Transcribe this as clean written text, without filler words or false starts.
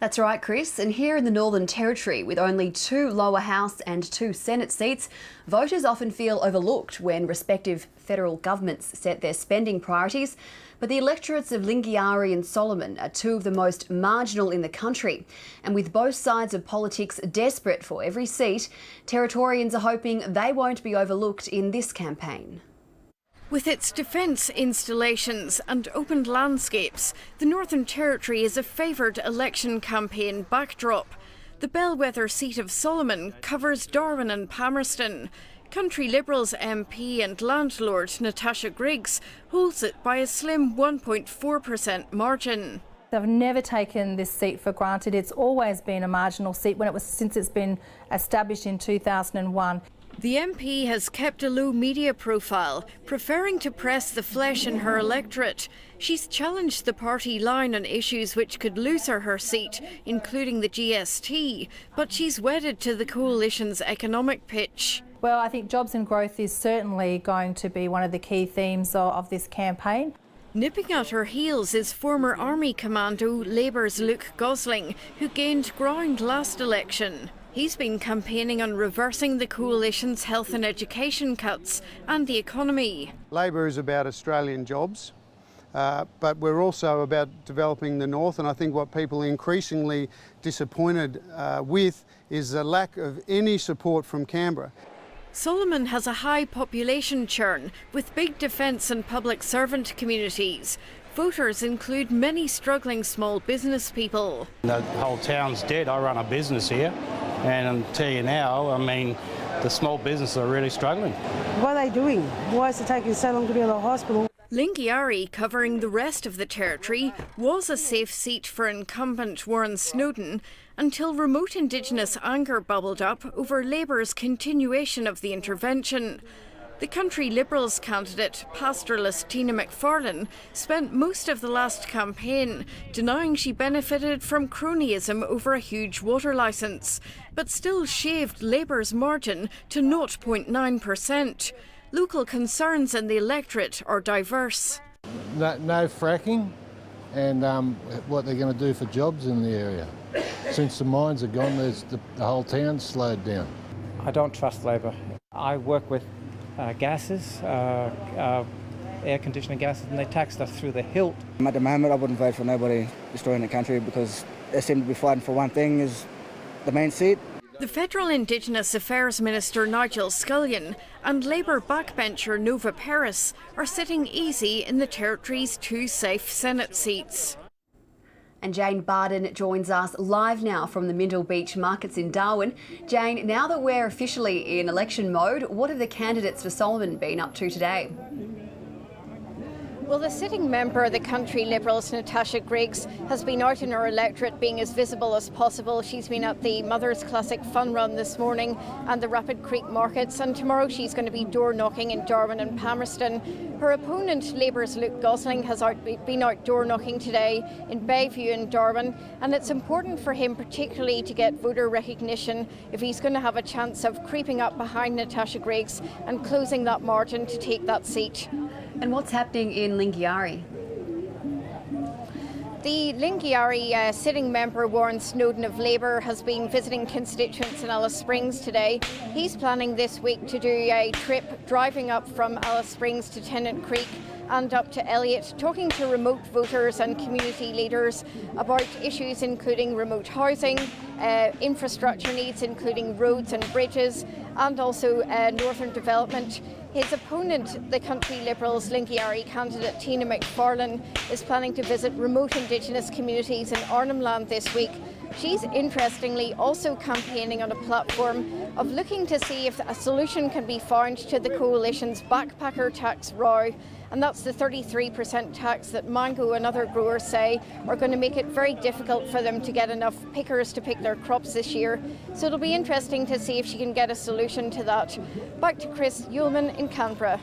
That's right, Chris. And here in the Northern Territory, with only 2 lower house and 2 Senate seats, voters often feel overlooked when respective federal governments set their spending priorities. But the electorates of Lingiari and Solomon are 2 of the most marginal in the country. And with both sides of politics desperate for every seat, Territorians are hoping they won't be overlooked in this campaign. With its defence installations and open landscapes, the Northern Territory is a favoured election campaign backdrop. The bellwether seat of Solomon covers Darwin and Palmerston. Country Liberals MP and landlord Natasha Griggs holds it by a slim 1.4% margin. They've never taken this seat for granted. It's always been a marginal seat since it's been established in 2001. The MP has kept a low media profile, preferring to press the flesh in her electorate. She's challenged the party line on issues which could lose her seat, including the GST, but she's wedded to the coalition's economic pitch. Well, I think jobs and growth is certainly going to be one of the key themes of this campaign. Nipping at her heels is former Army Commando Labour's Luke Gosling, who gained ground last election. He's been campaigning on reversing the coalition's health and education cuts and the economy. Labor is about Australian jobs, but we're also about developing the north, and I think what people are increasingly disappointed with is the lack of any support from Canberra. Solomon has a high population churn with big defence and public servant communities. Voters include many struggling small business people. The whole town's dead. I run a business here, and I'll tell you now, I mean, the small businesses are really struggling. What are they doing? Why is it taking so long to be in the hospital? Lingiari, covering the rest of the territory, was a safe seat for incumbent Warren Snowden until remote Indigenous anger bubbled up over Labour's continuation of the intervention. The Country Liberals candidate, pastoralist Tina McFarlane, spent most of the last campaign denying she benefited from cronyism over a huge water licence, but still shaved Labour's margin to 0.9%. Local concerns in the electorate are diverse. No fracking, and what they're going to do for jobs in the area. Since the mines are gone, the whole town's slowed down. I don't trust Labor. I work with gases, air conditioning gases, and they taxed us through the hilt. At the moment, I wouldn't vote for nobody destroying the country because they seem to be fighting for one thing, is the main seat. The Federal Indigenous Affairs Minister Nigel Scullion and Labour backbencher Nova Peris are sitting easy in the Territory's 2 safe Senate seats. And Jane Bardon joins us live now from the Mindle Beach markets in Darwin. Jane, now that we're officially in election mode, what have the candidates for Solomon been up to today? Well, the sitting member of the Country Liberals, Natasha Griggs, has been out in her electorate being as visible as possible. She's been at the Mothers Classic Fun Run this morning and the Rapid Creek markets, and tomorrow she's going to be door knocking in Darwin and Palmerston. Her opponent, Labour's Luke Gosling, has been out door knocking today in Bayview and Darwin, and it's important for him particularly to get voter recognition if he's going to have a chance of creeping up behind Natasha Griggs and closing that margin to take that seat. And what's happening in Lingiari? The Lingiari sitting member Warren Snowden of Labour has been visiting constituents in Alice Springs today. He's planning this week to do a trip driving up from Alice Springs to Tennant Creek and up to Elliott, talking to remote voters and community leaders about issues including remote housing, infrastructure needs including roads and bridges, and also northern development. His opponent, the Country Liberals Lingiari candidate Tina McFarlane, is planning to visit remote Indigenous communities in Arnhem Land this week. She's interestingly also campaigning on a platform of looking to see if a solution can be found to the coalition's backpacker tax row, and that's the 33% tax that mango and other growers say are going to make it very difficult for them to get enough pickers to pick their crops this year. So it'll be interesting to see if she can get a solution to that. Back to Chris Ullman in Canberra.